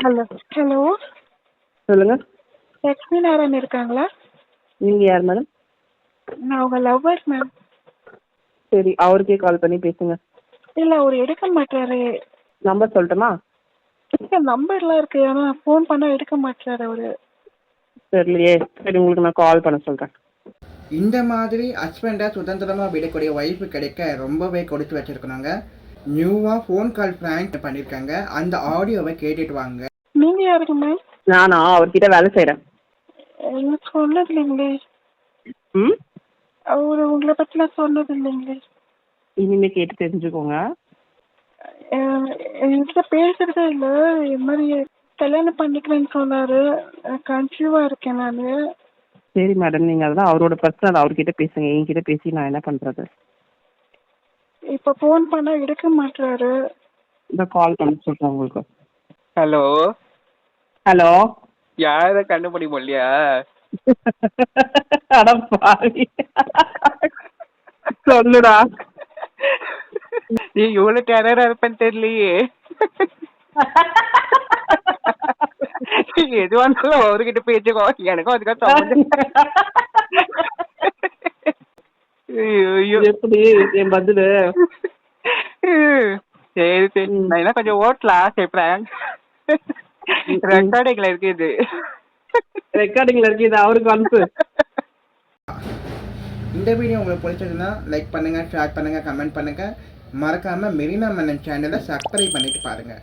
Hello hello சொல்லுங்க. லக்ஷ்மி நாராயணன் இருக்காங்களா? நீங்க யார் மேடம்? நான் உங்க லவ்வர்ஸ் மேம். சரி, அவருக்கே கால் பண்ணி பேசுங்க. இல்லை அவர் எடுக்க மாட்டாரு. நம்பர் சொல்லட்டுமா? நம்பர்லாம் இருக்கு, ஆனால் ஃபோன் பண்ணால் எடுக்க மாட்டாரு அவரு. தெரியலையே. சரி, உங்களுக்கு நான் கால் பண்ண சொல்கிறேன். இந்த மாதிரி ஹஸ்பண்டை சுதந்திரமாக விடக்கூடிய ஒய்ஃபு கிடைக்க ரொம்பவே கொடுத்து வச்சுருக்கணுங்க. நியூவாக ஃபோன் கால் ப்ராங்க் பண்ணியிருக்காங்க. அந்த ஆடியோவை கேட்டுட்டு வாங்க. நீங்கள் யாருங்க மேம்? நானா அவர்கிட்ட வேலை செய்கிறேன். எனக்கு சொன்னது இல்லைங்களே. ம் அவர் உங்களை பற்றிலாம் சொன்னது இல்லைங்களே. இனிமே கேட்டு தெரிஞ்சுக்கோங்க. என்கிட்ட பேசுறதே இல்லை. இது மாதிரி கல்யாணம் பண்ணிக்கிறேன்னு சொன்னார். கன்ஃபியூவாக இருக்கேன் நான். சரி மேடம், நீங்கள் அதெல்லாம் அவரோட பர்சனல், அவர்கிட்ட பேசுங்க. என்கிட்ட பேசி நான் என்ன பண்ணுறது? இப்போ ஃபோன் பண்ணால் எடுக்க மாட்டாரு. இந்த கால் பண்ண சொல்கிறேன் உங்களுக்கு. Hello hello. யாரை கண்டுபிடி முடியா? அட பாவி. சொல்லுடா. நீ இவ்வளவு டெரரா இருப்பேன்னு தெரியலையே. எது வந்தாலும் அவர்கிட்ட பேச்சுக்கோ, எனக்கும் அதுக்காக சம்மந்தம். ஐயோ எப்படி என் பதிலு? சரி சரி, நான் என்ன கொஞ்சம் ஓட்டலாம். சரி, பிராங்க் ரெக்கார்டிங்ல இருக்கு. இது ரெக்கார்டிங்ல இருக்கு, இது அவருக்கு அனுப்பு. இந்த வீடியோ உங்களுக்கு பிடிச்சதுன்னா லைக் பண்ணுங்கள், ஷேர் பண்ணுங்கள், கமெண்ட் பண்ணுங்கள். மறக்காமல் மெரினா மன்னன் சேனலை சப்ஸ்கிரைப் பண்ணிட்டு பாருங்கள்.